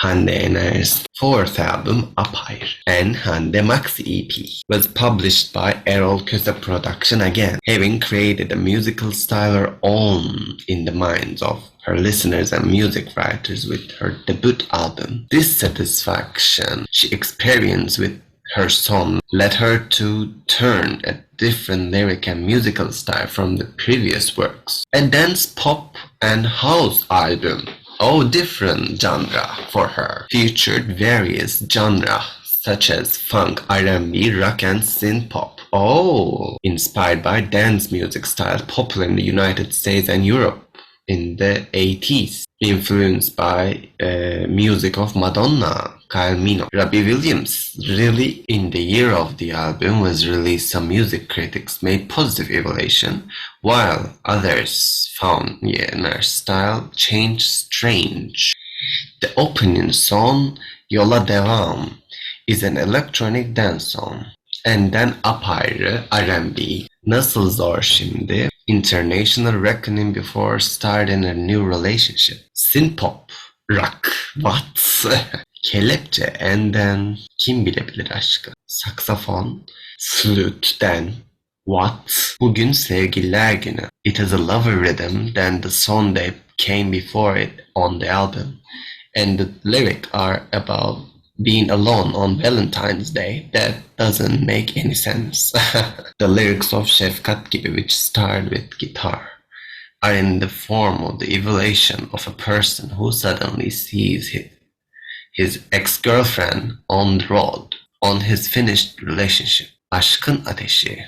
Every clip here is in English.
Hande Ener's fourth album, Apayrı, and Hande Maxi EP, was published by Erol Köse Production again, having created a musical style her own in the minds of her listeners and music writers with her debut album. This satisfaction she experienced with her song led her to turn a different lyric and musical style from the previous works. A dance, pop, and house album, different genre for her, featured various genres such as funk, R&B, rock, and synth pop. Inspired by dance music styles popular in the United States and Europe in the 80s, influenced by music of Madonna, Kyle Minogue, Robbie Williams. Really, in the year of the album was released, some music critics made positive evaluation, while others found her style change strange. The opening song, Yola Devam, is an electronic dance song. And then Apayrı, R&B, Nasıl Zor Şimdi, international reckoning before starting a new relationship. Synth-pop, rock, what? Kelepçe, and then Bilebilir Aşkı. Saxophone, flute, then what? Bugün, Sevgililer, Günü. It has a lower rhythm than the song that came before it on the album. And the lyrics are about being alone on Valentine's Day. That doesn't make any sense. The lyrics of Şefkat Gibi, which start with guitar, are in the form of the evaluation of a person who suddenly sees his ex-girlfriend on the road, on his finished relationship. Aşkın Ateşi,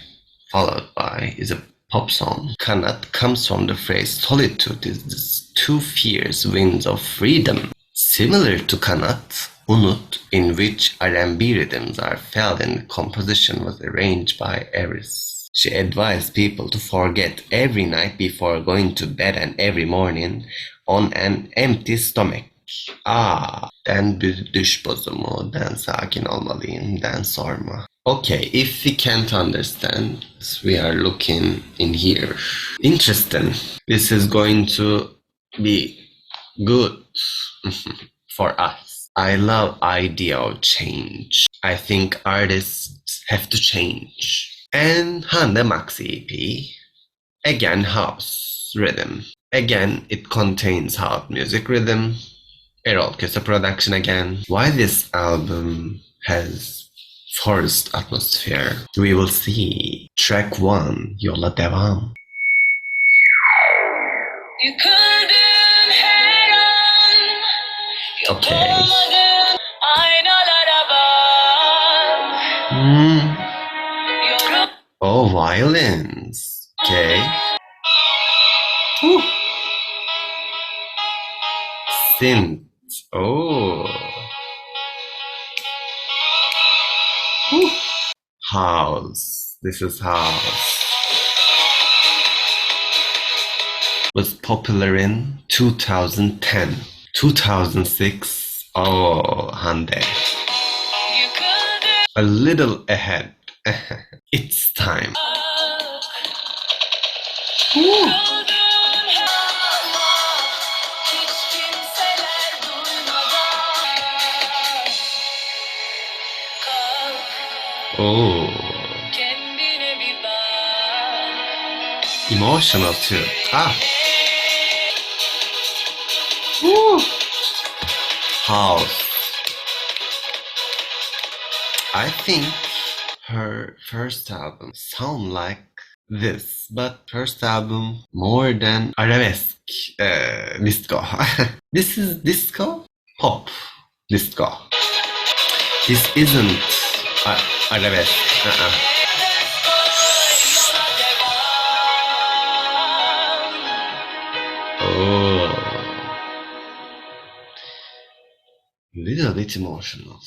followed by, is a pop song. Kanat comes from the phrase solitude is the two fierce winds of freedom. Similar to Kanat, Unut, in which R&B rhythms are felt and the composition was arranged by Eris. She advised people to forget every night before going to bed and every morning on an empty stomach. Then Düş Bozumu, then Sakin Olmalıyım, then Sorma. Okay, if we can't understand, we are looking in here. Interesting. This is going to be good for us. I love idea of change. I think artists have to change. And Hande Maxi EP, again house rhythm. Again, it contains house music rhythm. Erol Köse production again. Why this album has forest atmosphere? We will see. Track 1, Yola Devam. Okay. Violins. Okay. Woo. Synth. Woo. House. This is house. Was popular in 2010. 2006. Hande. A little ahead. It's time. Woo. Emotional too. Woo. House. I think her first album sound like this, but first album more than arabesk disco. This is disco, pop disco. This isn't arabesk. Little bit emotional.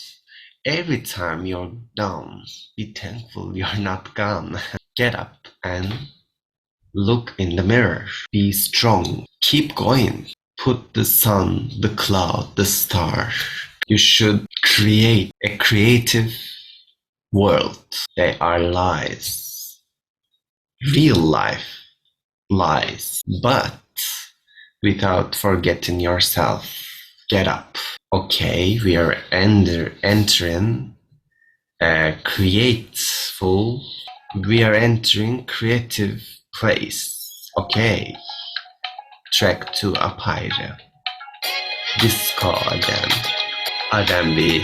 Every time you're down, be thankful you're not gone. Get up and look in the mirror. Be strong. Keep going. Put the sun, the cloud, the star. You should create a creative world. They are lies. Real life lies. But without forgetting yourself. Get up. Okay, we are entering a we are entering creative place. Okay. Track 2 Apayrı. Disco again. R&B.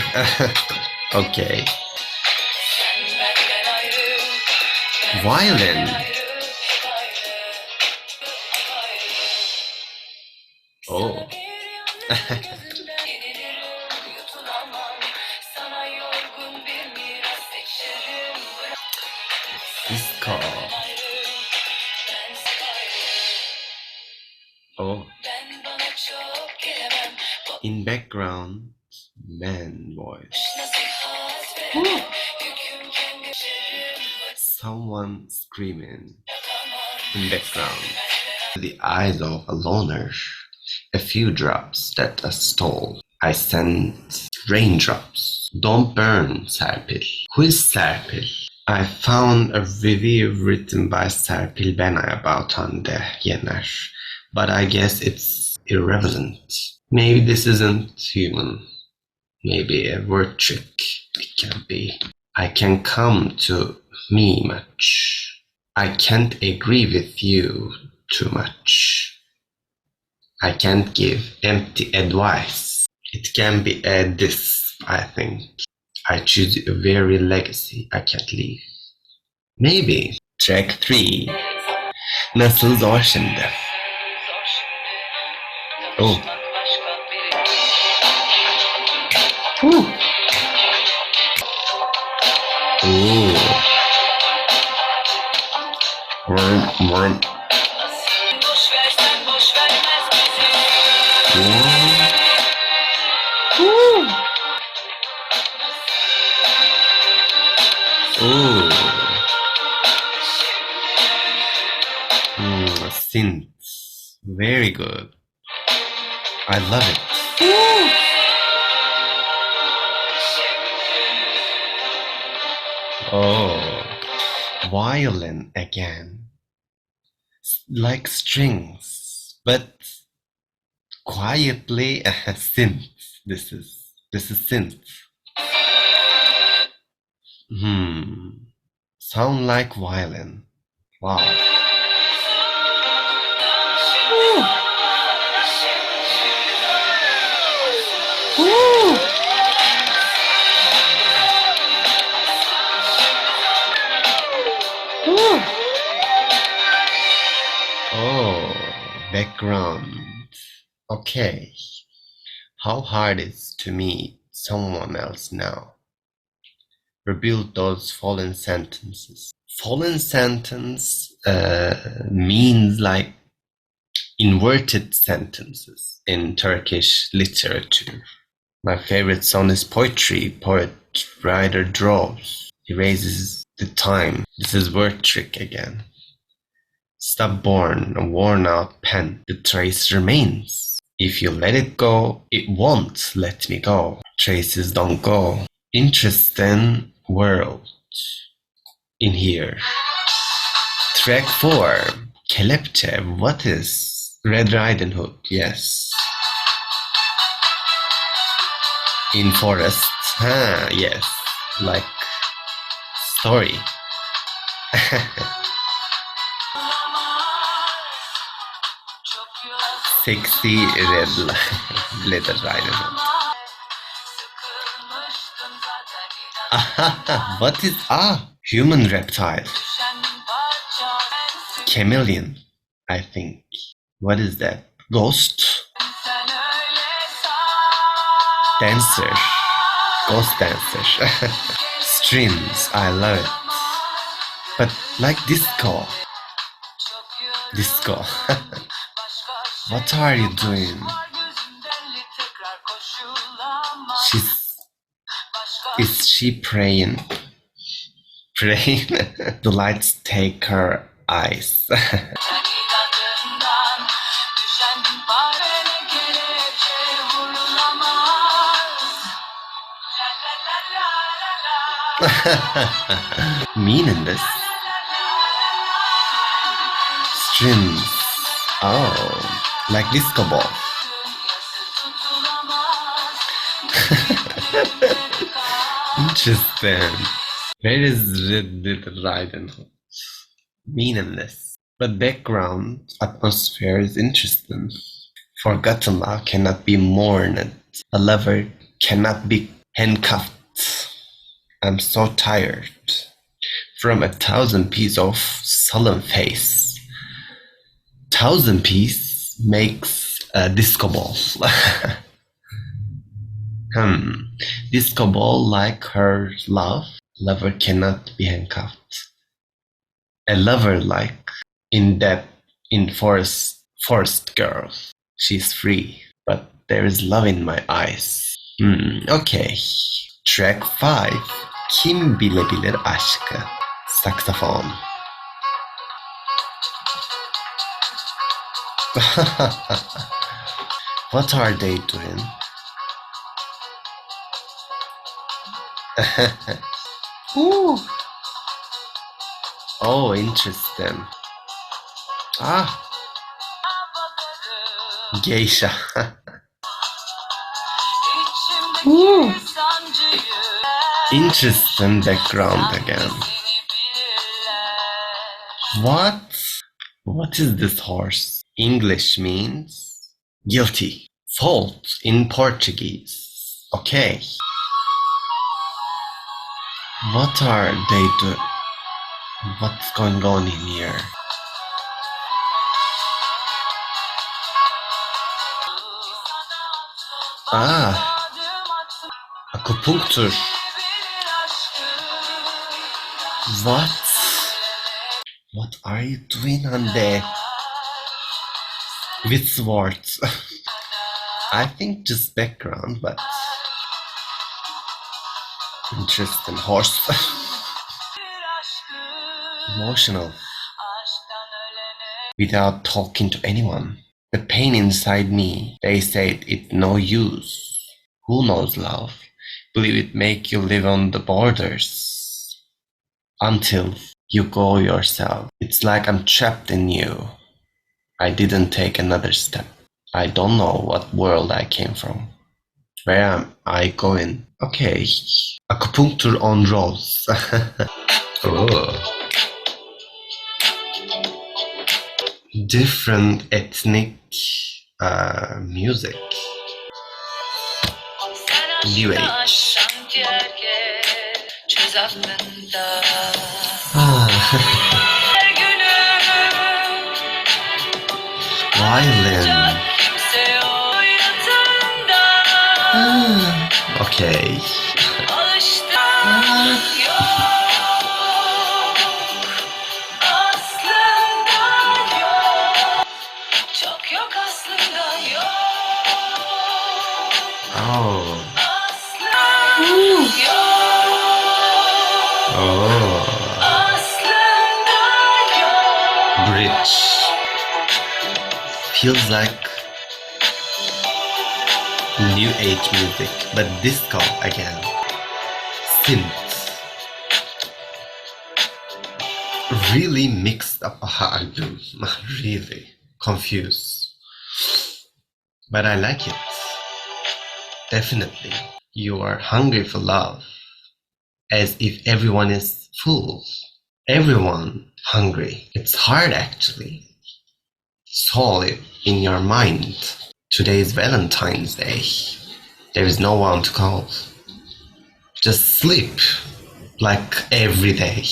Okay. Violin. Oh. Disco. Oh. In background, man voice. Ooh. Someone screaming in background. The eyes of a loner. A few drops that a stole. I sent raindrops. Don't burn, Serpil. Who is Serpil? I found a review written by Serpil Benay about Hande Yener, but I guess it's irrelevant. Maybe this isn't human. Maybe a word trick. It can be. I can come to me much. I can't agree with you too much. I can't give empty advice. It can be a this, I think. I choose a very legacy I can't leave. Maybe. Track 3. Nasıl Zor Şimdi. Oh. Ooh. Ooh. Vroom. Ooh. Synths. Very good. I love it. Oh. Violin again. Like strings, but quietly synth. This is synth. Sound like violin. Wow. Oh, background. Okay. How hard is to meet someone else now? Rebuild those fallen sentences. Fallen sentence means like inverted sentences in Turkish literature. My favorite song is poetry. Poet writer draws, erases the time. This is word trick again. Stubborn, a worn out pen, the trace remains. If you let it go, it won't let me go. Traces don't go. Interesting world in here. Track 4. Kelepçe. What is Red Riding Hood? Yes. In forest. Yes. Like story. Sexy red leather riding hood. What is human reptile? Chameleon, I think. What is that? Ghost? Dancer. Ghost dancer. Strings, I love it. But like disco. Disco. What are you doing? Is she praying? Praying? The lights take her eyes. Meaningless. Strings. Oh, like disco ball. Interesting. Where is the riding hood? Meaningless. But background atmosphere is interesting. Forgotten love cannot be mourned. A lover cannot be handcuffed. I'm so tired. From 1,000 piece of sullen face. 1,000 piece makes a disco ball. Disco ball like her love. Lover cannot be handcuffed. A lover like in forest girl. She's free, but there is love in my eyes. Okay. Track 5. Kim Bilebilir Aşkı? Saxophone. What are they doing? Ooh. Oh, interesting. Geisha. Ooh. Interesting background again. What is this horse? English means guilty. Fault in Portuguese. Okay. What are they doing? What's going on in here? Acupuncture. What are you doing, Hande? With swords. I think just background, but interesting horse. Emotional. Without talking to anyone. The pain inside me, they said it no use. Who knows love? Believe it make you live on the borders. Until you go yourself. It's like I'm trapped in you. I didn't take another step. I don't know what world I came from. Where am I going? Okay. Acupuncture on rolls. Oh. Different ethnic music. New age. Violin. Okay. Oh. Bridge. Feels like new age music, but disco again. Synth. Really mixed up album. Really confused. But I like it. Definitely. You are hungry for love. As if everyone is full. Everyone hungry. It's hard actually. Solve it in your mind. Today is Valentine's Day. There is no one to call. Just sleep. Like every day.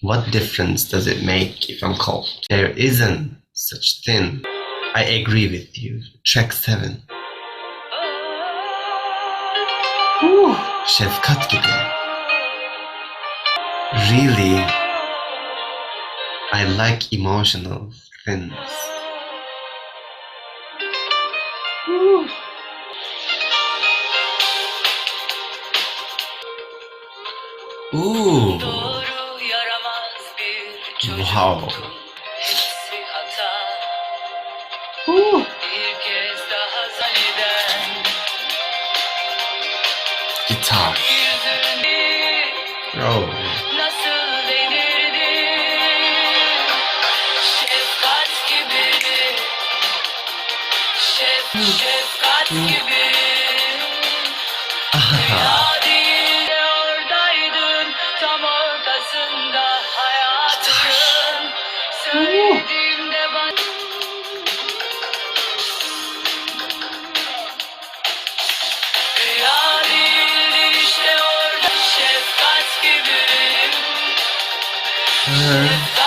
What difference does it make if I'm cold? There isn't such thing. I agree with you. Track 7. Şefkat Gibi. Really, I like emotional things. Ooh. Wow. Ooh. Guitar. Oh. Rüya değil de oradaydın, tam ortasında hayatın. Söylediğimde bana rüya değildir işte orada, şefkat gibi.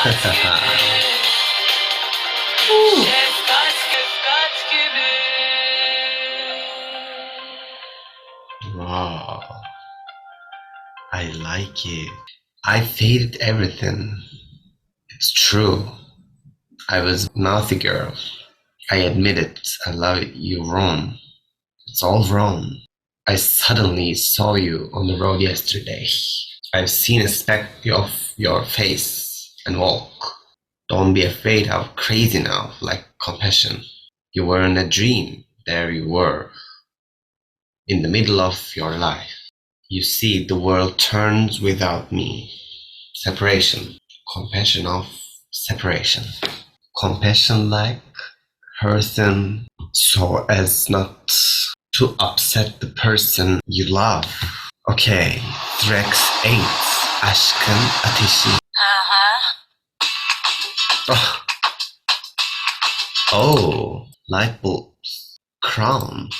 Şefkat gibi. Şefkat gibi. Wow, I like it. I faded everything. It's true. I was naughty girl. I admit it. I love you wrong. It's all wrong. I suddenly saw you on the road yesterday. I've seen a speck of your face and walk. Don't be afraid of crazy now, like compassion. You were in a dream. There you were, in the middle of your life. You see, the world turns without me. Separation. Compassion of separation. Compassion like person so as not to upset the person you love. Okay, track 8. Aşkın Ateşi. Oh. Oh, light bulbs. Crown.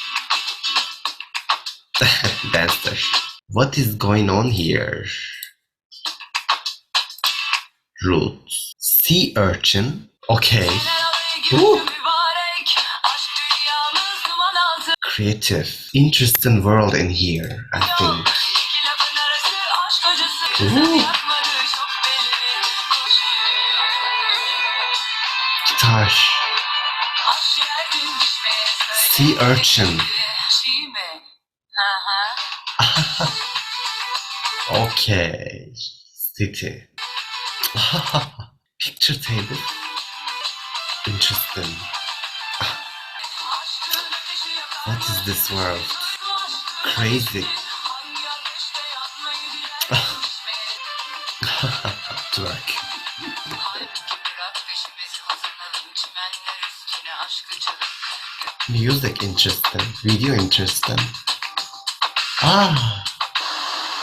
Dancer. What is going on here? Roots. Sea urchin. Okay. Ooh. Creative. Interesting world in here, I think. Ooh. Guitar. Sea urchin. Okay. City. Picture table. Interesting. What is this world? Crazy. Twerk. Music interesting. Video interesting. Ah,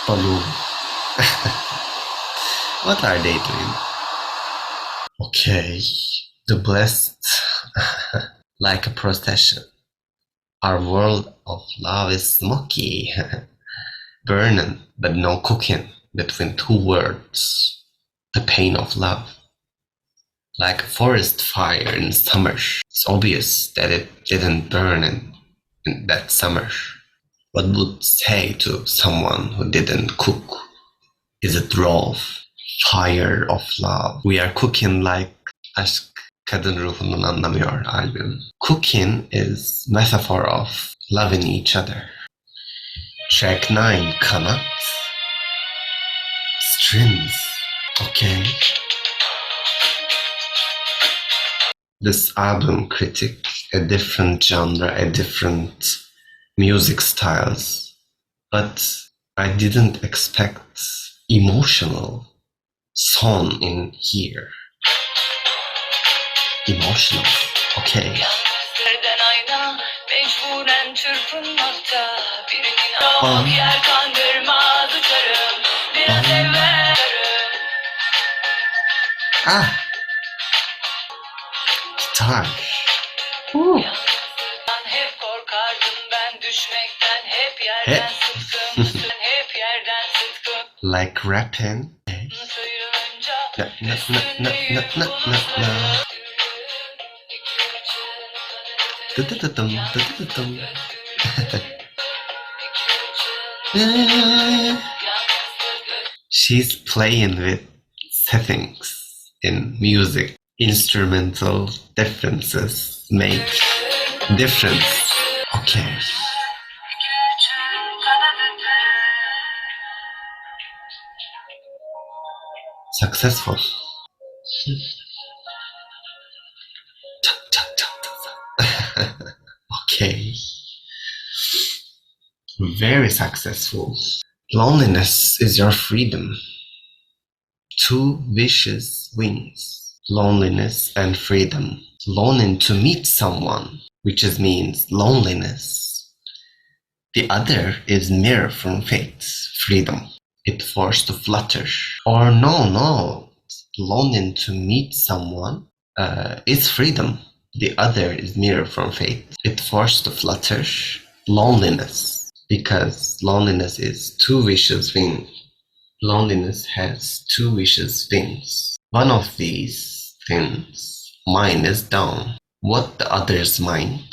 balloon. What are they doing? Okay, the blessed, like a procession. Our world of love is smoky, burning, but no cooking between two words. The pain of love. Like a forest fire in summer. It's obvious that it didn't burn in that summer. What would say to someone who didn't cook? Is it raw? Fire of love. We are cooking like Aşk Kadın Ruhunun Anlamıyor album. Cooking is metaphor of loving each other. Track 9, Kanat. Strings. Okay. This album critic a different genre, a different music styles, but I didn't expect emotional song in here. Emotional. Okay. Yalnızlardan ayna, mecburen çırpınmakta. Birinin yer kandırmaz uçarım. Biraz evvel Ah. Guitar. hep korkardım ben düşmekten, hep yerden sıktım. Hep yerden sıktım. Like rapping. She's playing with settings in music. Instrumental differences make difference. Okay. Successful. Okay. Very successful. Loneliness is your freedom. Two vicious wings. Loneliness and freedom. Longing to meet someone, which means loneliness. The other is mirror from fate, freedom. It forced to flutter. Or no, longing to meet someone is freedom. The other is mirror from fate. It forced to flutter. Loneliness. Because loneliness is two vicious things. Loneliness has two vicious things. One of these things, mine is down. What the other's mind?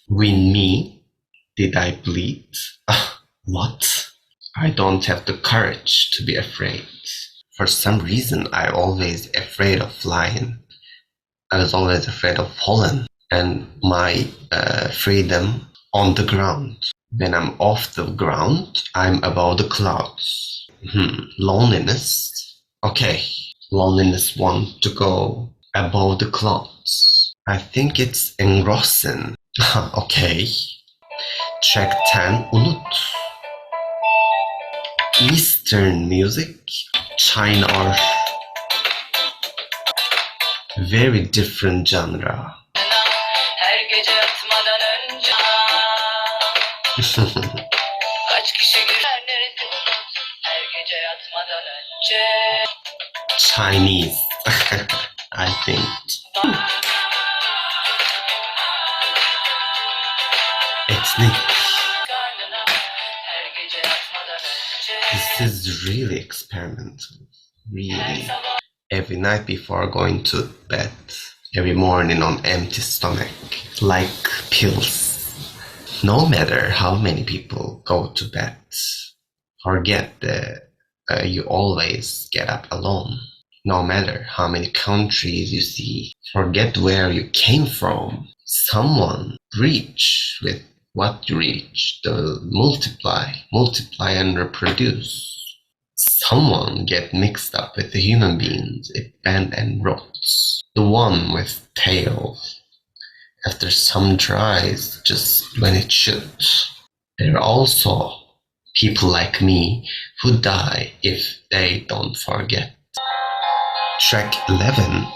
Win me? Did I bleed? What? I don't have the courage to be afraid. For some reason, I'm always afraid of flying. I was always afraid of falling. And my freedom on the ground. When I'm off the ground, I'm above the clouds. Loneliness. Okay. Loneliness want to go above the clouds. I think it's engrossing. Okay. Track 10, Unut. Eastern music, China or very different genre. Her gece yatmadan önce kaç kişi güler neresi unut. Her gece yatmadan önce Chinese, I think. Ethnic. karnına her gece yatmadan önce This is really experimental. her Really. sabah Every night before going to bed. Every morning on empty stomach. Like pills. No matter how many people go to bed, forget that you always get up alone. No matter how many countries you see, forget where you came from. Someone reach with what you reach. They'll multiply and reproduce. Someone get mixed up with the human beings, it bend and rots. The one with tails. After some dries just when it should. There are also people like me who die if they don't forget. Track 11,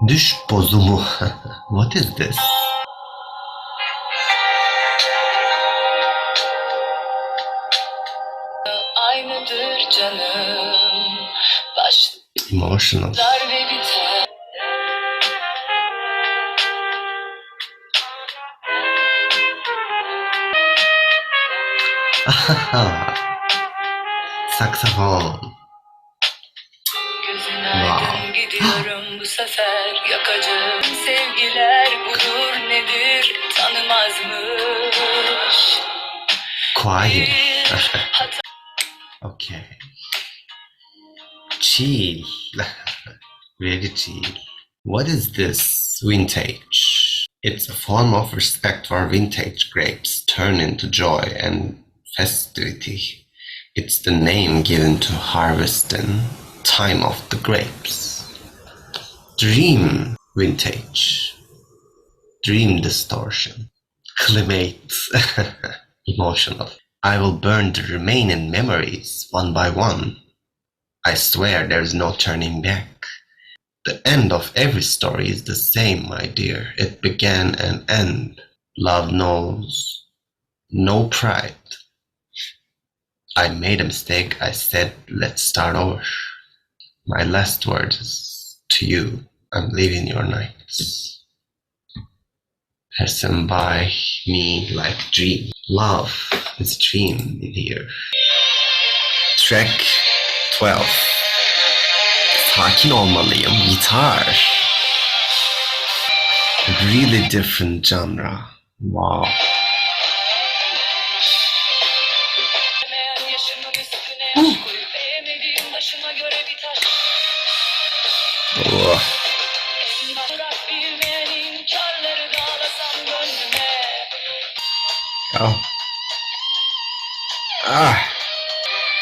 Düş Bozumu. What is this? aynıdır canım. Emotional. Başlar ve biter. Saksafon. Gözüne Wow. aydın gidiyorum bu sefer. Yakacağım sevgiler budur nedir tanımazmış. Quiet. Hata Okay. Chill. Very chill. What is this? Vintage. It's a form of respect for vintage grapes turned into joy and festivity. It's the name given to harvesting time of the grapes. Dream vintage. Dream distortion. Climate. Emotional. I will burn the remaining memories one by one. I swear there's no turning back. The end of every story is the same, my dear. It began and end. Love knows no pride. I made a mistake. I said, let's start over. My last words to you. I'm leaving your nights. Passing by me like dream. Love is dream in here. Track 12. Sakin Olmalıyım, guitar. Really different genre. Wow. Emeyen yaşımın üstüne yaş koyup eğmediğim başıma göre bir taş. Oh. Bırak bilmeyen inkarları dağlasam gönlüme. Oh. Ah.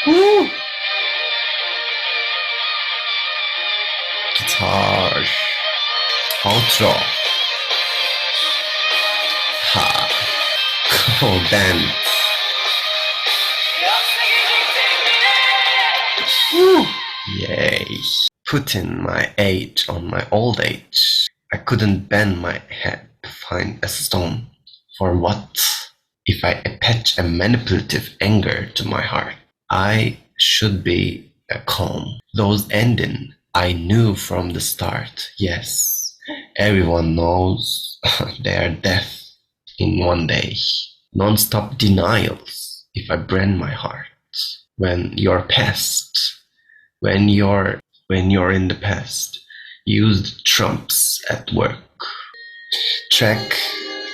Woo. Guitar. Outro. Ha. Oh, damn. Yoksa geciktin bile. Woo. Yay. Putting my age on my old age. I couldn't bend my head to find a stone. For what? if I attach a manipulative anger to my heart, I should be calm. Those ending, I knew from the start. Yes, everyone knows they are death in one day. Non-stop denials if I brand my heart. When you're past, when you're in the past, used trumps at work. Track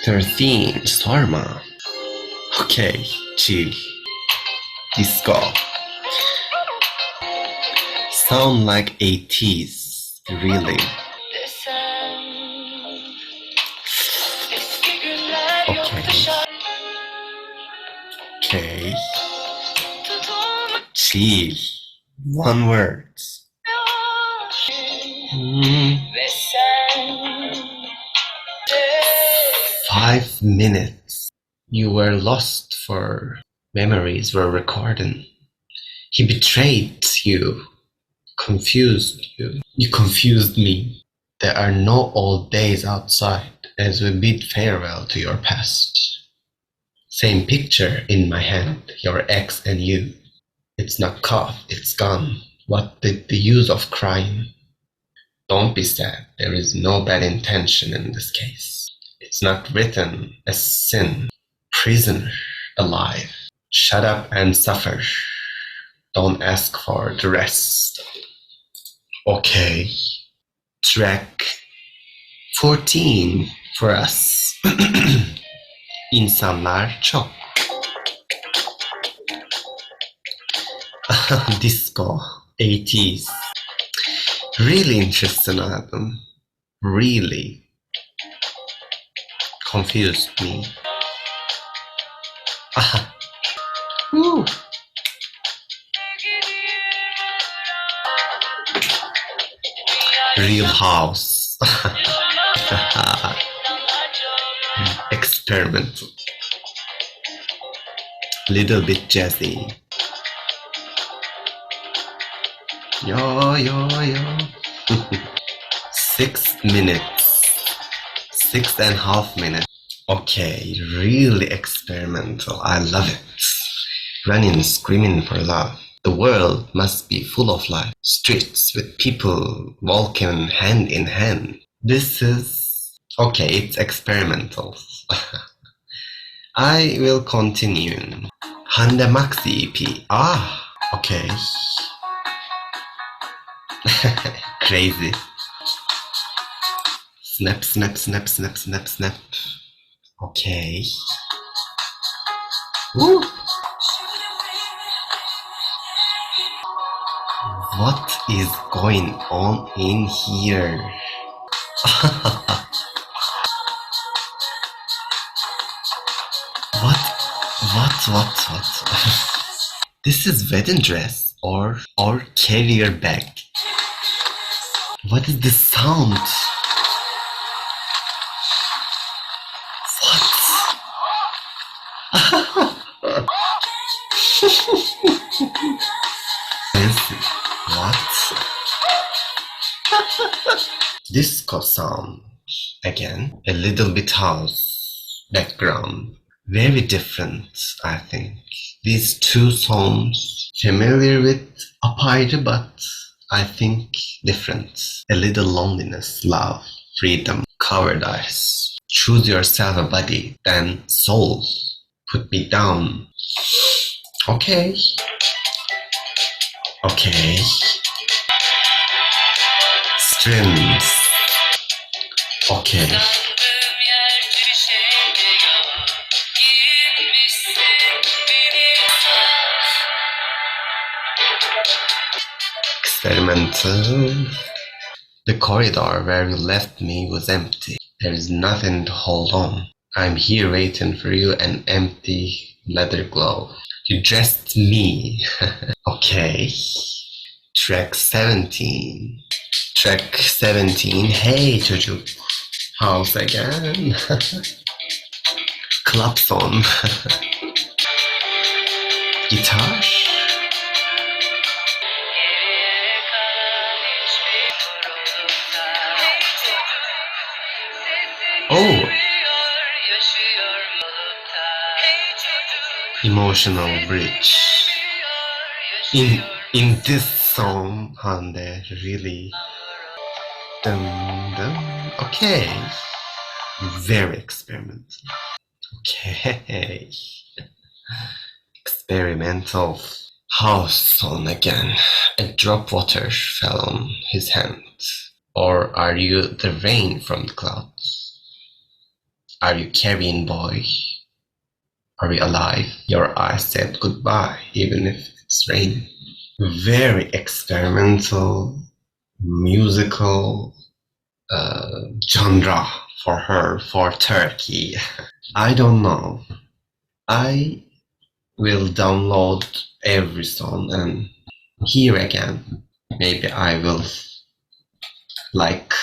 13, Sorma. Okay, chill. Disco. Sound like 80s, really. Okay. Okay. Chill. One word. 5 minutes. You were lost for memories were recording. He betrayed you, confused you. You confused me. There are no old days outside as we bid farewell to your past. Same picture in my hand, your ex and you. It's not caught, it's gone. What did the use of crying? Don't be sad, there is no bad intention in this case. It's not written as sin. Prisoner, alive. Shut up and suffer. Don't ask for the rest. Okay. Track 14 for us. İnsanlar Çok. Disco, 80s. Really interesting album. Really confused me. Woo. Real house. Experimental. Little bit jazzy. Yo, yo, yo. 6 minutes. 6.5 minutes. Okay, really experimental. I love it. Running, screaming for love. The world must be full of life. Streets with people walking hand in hand. This is... okay, it's experimental. I will continue. Hande Maxi EP. Okay. Crazy. Snap, snap, snap, snap, snap, snap. Okay. Woo. What is going on in here? What? This is wedding dress or carrier bag. What is this sound? What? Disco sound. Again, a little bit house background. Very different, I think. These two songs, familiar with Apayrı, but I think different. A little loneliness, love, freedom, covered eyes. Choose yourself a body, then soul. Put me down. Okay. Strings. Okay. Experimental. The corridor where you left me was empty. There is nothing to hold on. I'm here waiting for you, an empty leather glove. You dressed me. Okay. Track 17. Heey Çocuk. House again. Club song. Guitar. Oh. emotional bridge. In this song, Hande really dum dum. Okay, very experimental. Okay, experimental. House song again. A drop water fell on his hand. Or are you the rain from the clouds? Are you carrying boy? Are we alive? Your eyes said goodbye, even if it's raining. Very experimental, musical genre for her, for Turkey. I don't know. I will download every song and hear again. Maybe I will like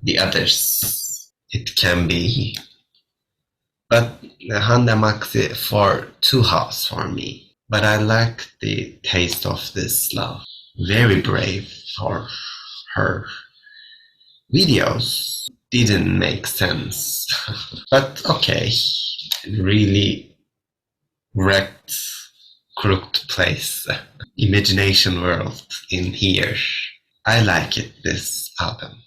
the others. It can be. But Hande Maxi for two house for me. But I like the taste of this love. Very brave for her. Videos didn't make sense. But okay. Really wrecked, crooked place. Imagination world in here. I like it, this album.